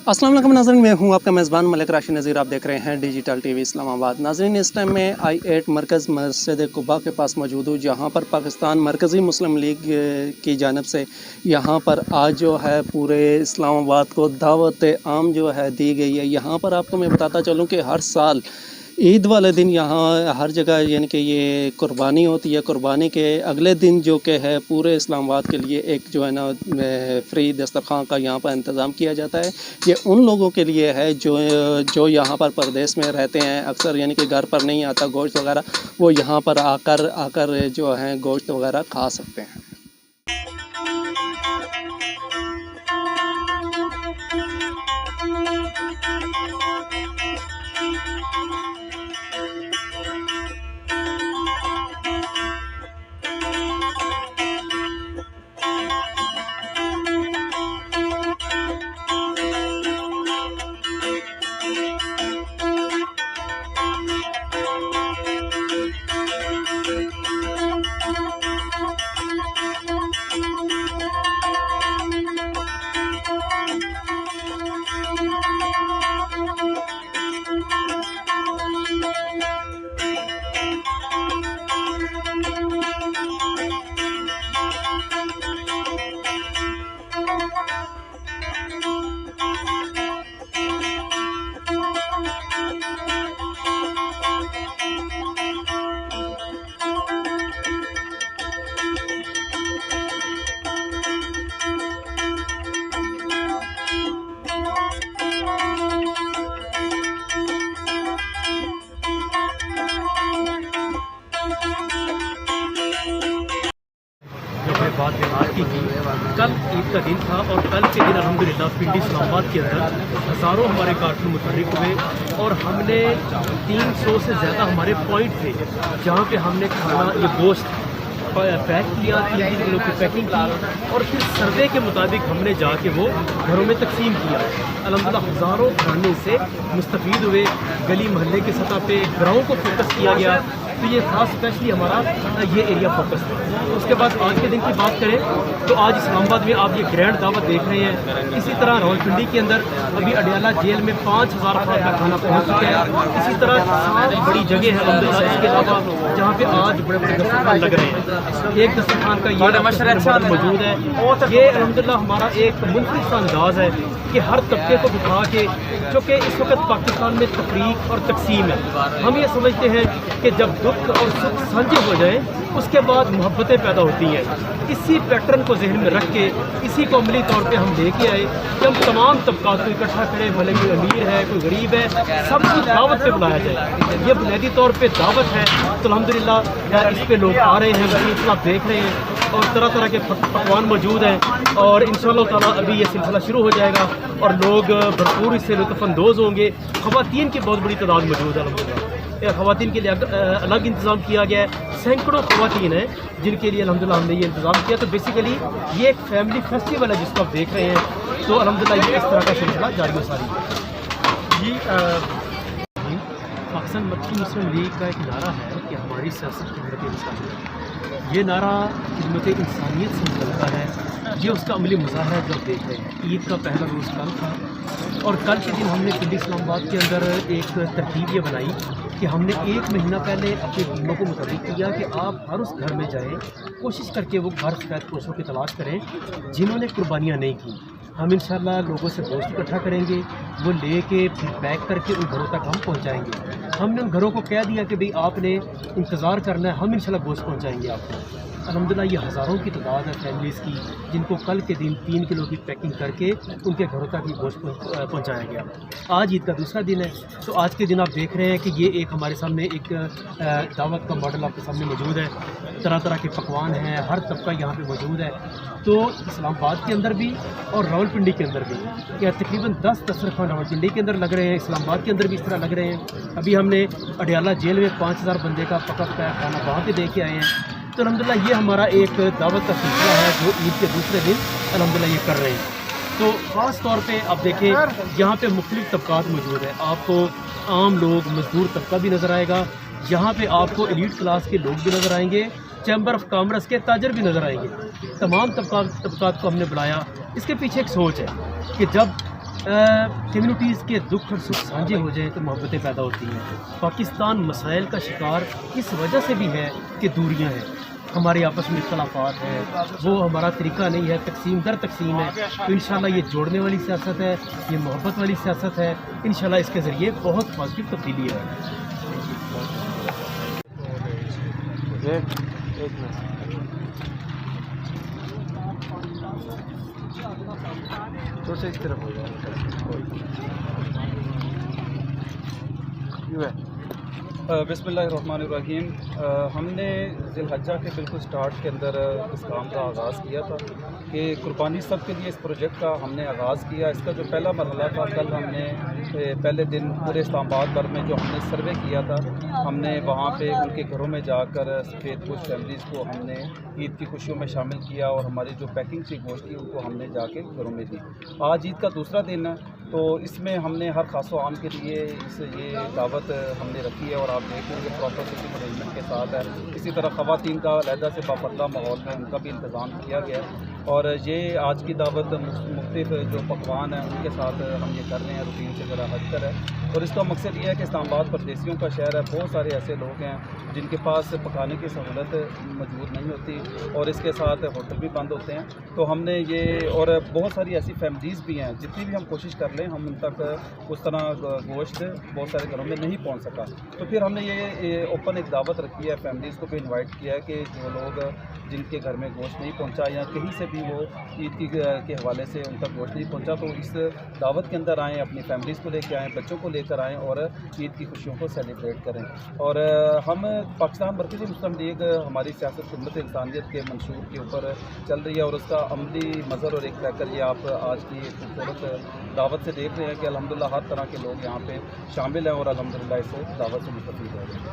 अस्सलाम वालेकुम नाज़रीन, मैं हूं आपका मेज़बान मलिक राशिद नज़ीर। आप देख रहे हैं डिजिटल टीवी इस्लामाबाद। नाज़रीन, इस टाइम में I8 मरकज़ मस्जिद कुबा के पास मौजूद हूँ, जहां पर पाकिस्तान मरकज़ी मुस्लिम लीग की जानिब से यहां पर आज जो है पूरे इस्लामाबाद को दावत आम जो है दी गई है। यहां पर आपको मैं बताता चलूँ कि हर साल ईद वाले दिन यहाँ हर जगह यानी कि ये कुर्बानी होती है। कुर्बानी के अगले दिन जो कि है पूरे इस्लामाबाद के लिए एक जो है ना फ्री दस्तरखान का यहाँ पर इंतज़ाम किया जाता है। ये उन लोगों के लिए है जो यहाँ पर परदेश में रहते हैं, अक्सर यानी कि घर पर नहीं आता गोश्त वगैरह, वो यहाँ पर आकर जो है गोश्त वगैरह खा सकते हैं। बात आज की कल ईद का दिन था और कल के दिन अल्हम्दुलिल्लाह पिंडी इस्लामाबाद के अंदर हज़ारों हमारे कारकुन मुतहर्रिक हुए और हमने 300 से ज़्यादा हमारे पॉइंट थे जहाँ पे हमने खाना ये गोश्त पैक किया, 3 किलो की पैकिंग की और फिर सर्वे के मुताबिक हमने जाके वो घरों में तकसीम किया। अल्हम्दुलिल्लाह हज़ारों खाने से मुस्तफ़ीद हुए। गली महल्ले की सतह पे गाँव को फोकस किया गया, तो ये खास स्पेशली हमारा ये एरिया फोकस है। उसके बाद आज के दिन की बात करें तो आज इस्लामाबाद में आप ये ग्रैंड दावत देख रहे हैं। इसी तरह रावलपिंडी के अंदर अभी अडियाला जेल में 5000 अफराद का खाना पहुँच चुका है। इसी तरह 7 बड़ी जगह है अल्हम्दुलिल्लाह इसके अलावा जहाँ पे आज बड़े बड़े दस्तरखान लग रहे हैं। एक दस्तरखान का ये मौजूद है। ये अल्हम्दुलिल्लाह हमारा एक मुनफरिद सा अंदाज़ है कि हर तबके को बिठा के, जो कि इस वक्त पाकिस्तान में तफरीक और तकसीम है। हम ये समझते हैं कि जब दुख और सुख साझे हो जाए उसके बाद मोहब्बतें पैदा होती हैं। इसी पैटर्न को जहन में रख के इसी को अमली तौर पे हम लेके आए कि हम तमाम तबकात को इकट्ठा करें, भले कोई अमीर है कोई गरीब है, सबको दावत पे बुलाया जाए। ये बुनियादी तौर पे दावत है, तो अल्हम्दुलिल्लाह इस पे लोग आ रहे हैं, सिलसिला देख रहे हैं और तरह तरह के पकवान मौजूद हैं और इंशाअल्लाह ताला अभी ये सिलसिला शुरू हो जाएगा और लोग भरपूर इससे लुत्फ़अंदोज़ होंगे। ख़वातीन की बहुत बड़ी तादाद मौजूद है अल्हम्दुलिल्लाह। ख़वातीन के लिए अलग इंतज़ाम किया गया है। सैकड़ों ख़वातीन हैं जिनके लिए अल्हम्दुलिल्लाह हमने ये इंतज़ाम किया। तो बेसिकली ये एक फैमिली फेस्टिवल है जिसको आप देख रहे हैं। तो अल्हम्दुलिल्लाह ये इस तरह का सिलसिला जारी व सारी है। जी पाकिस्तान मरकज़ी मुस्लिम लीग का एक नारा है कि हमारी सियासत खिदमत इंसानियत। ये नारा खिदमत इंसानियत से निकलता है। ये उसका अमली मुज़ाहरा जो आप देख रहे हैं। ईद का पहला रोज़ कल था और कल के दिन हमने पिंडी इस्लामाबाद के अंदर एक तरतीब ये बनाई कि हमने 1 महीना पहले अपने टीमों को मुतहर्रिक किया कि आप हर उस घर में जाएं, कोशिश करके वो घर शिकायत पोशों की तलाश करें जिन्होंने कुर्बानियाँ नहीं की। हम इंशाल्लाह लोगों से गोश्त इकट्ठा करेंगे, वो लेके फिर पैक करके उन घरों तक हम पहुंचाएंगे। हमने उन घरों को कह दिया कि भाई आपने इंतज़ार करना है, हम इंशाल्लाह गोश्त पहुंचाएंगे आपको। अल्हम्दुलिल्लाह ये हज़ारों की तादाद है फैमिलीज़ की जिनको कल के दिन 3 किलो की पैकिंग करके उनके घरों तक ये गोश्त पहुँचाया गया। आज ईद का दूसरा दिन है, तो आज के दिन आप देख रहे हैं कि ये एक हमारे सामने एक दावत का मॉडल आपके सामने मौजूद है। तरह तरह के पकवान हैं, हर तबका यहाँ पे मौजूद है। तो इस्लामाबाद के अंदर भी और रावलपिंडी के अंदर भी या तकरीबन 10 दस्तरखान रावलपिंडी के अंदर लग रहे हैं, इस्लामाबाद के अंदर भी इस तरह लग रहे हैं। अभी हमने अडियाला जेल में 5000 बंदे का पका पकाया खाना वहाँ पे दे के आए हैं। तो अल्हम्दुलिल्लाह ये हमारा एक दावत का सिलसिला है जो ईद के दूसरे दिन अल्हम्दुलिल्लाह ये कर रहे हैं। तो ख़ास तौर पे आप देखें यहाँ पे मुख्तलिफ तबकात मौजूद है। आपको आम लोग, मजदूर तबका भी नज़र आएगा, यहाँ पे आपको एलीट क्लास के लोग भी नज़र आएंगे, चैम्बर ऑफ कॉमर्स के ताजर भी नज़र आएंगे। तमाम तबकात को हमने बुलाया। इसके पीछे एक सोच है कि जब کمیونٹیز کے دکھ اور سکھ سانجھے ہو جائیں تو محبتیں پیدا ہوتی ہیں. پاکستان مسائل کا شکار اس وجہ سے بھی ہے کہ دوریاں ہیں, ہمارے آپس میں اختلافات ہیں, وہ ہمارا طریقہ نہیں ہے, تقسیم در تقسیم ہے. تو انشاءاللہ یہ جوڑنے والی سیاست ہے, یہ محبت والی سیاست ہے. انشاءاللہ اس کے ذریعے بہت پازیٹیو تبدیلی ہے. تو سے اس طرف ہو جائے. بسم اللہ الرحمن الرحیم. ہم نے ذی الحجہ کے بالکل سٹارٹ کے اندر اس کام کا آغاز کیا تھا کہ قربانی سب کے لیے اس پروجیکٹ کا ہم نے آغاز کیا. اس کا جو پہلا مرحلہ تھا, کل ہم نے پہلے دن پورے اسلام آباد بھر میں جو ہم نے سروے کیا تھا, ہم نے وہاں پہ ان کے گھروں میں جا کر سفید پوش فیملیز کو ہم نے عید کی خوشیوں میں شامل کیا, اور ہماری جو پیکنگ تھی گوشت کی ان کو ہم نے جا کے گھروں میں دی. آج عید کا دوسرا دن ہے, تو اس میں ہم نے ہر خاص و عام کے لیے یہ دعوت ہم نے رکھی ہے, اور آپ دیکھ لیں گے پراپر سٹنگ ارینجمنٹ کے ساتھ ہے. اسی طرح خواتین کا علیحدہ سے باپردہ ماحول میں ان کا بھی انتظام کیا گیا ہے. اور یہ آج کی دعوت مختلف جو پکوان ہیں ان کے ساتھ ہم یہ کر رہے ہیں, روٹین سے ذرا ہٹ کر ہے. اور اس کا مقصد یہ ہے کہ اسلام آباد پردیسیوں کا شہر ہے, بہت سارے ایسے لوگ ہیں جن کے پاس پکانے کی سہولت موجود نہیں ہوتی, اور اس کے ساتھ ہوٹل بھی بند ہوتے ہیں. تو ہم نے یہ, اور بہت ساری ایسی فیملیز بھی ہیں, جتنی بھی ہم کوشش کر لیں ہم ان تک اس طرح گوشت بہت سارے گھروں میں نہیں پہنچ سکا. تو پھر ہم نے یہ اوپن ایک دعوت رکھی ہے, فیملیز کو بھی انوائٹ کیا ہے کہ جو لوگ جن کے گھر میں گوشت نہیں پہنچا یا کہیں سے بھی وہ عید کے حوالے سے ان تک گوشت نہیں پہنچا, تو اس دعوت کے اندر آئیں, اپنی فیملیز کو لے کے آئیں, بچوں کو لے کر آئیں, اور عید کی خوشیوں کو سیلیبریٹ کریں. اور ہم پاکستان مرکزی مسلم لیگ ہماری سیاست خدمت انسانیت کے منشور کے اوپر چل رہی ہے, اور اس کا عملی مظہر اور ایک کر یہ آپ آج کی خوبصورت دعوت سے دیکھ رہے ہیں کہ الحمدللہ ہر طرح کے لوگ یہاں پہ شامل ہیں, اور الحمدللہ اس دعوت سے مستفید ہو رہے ہیں.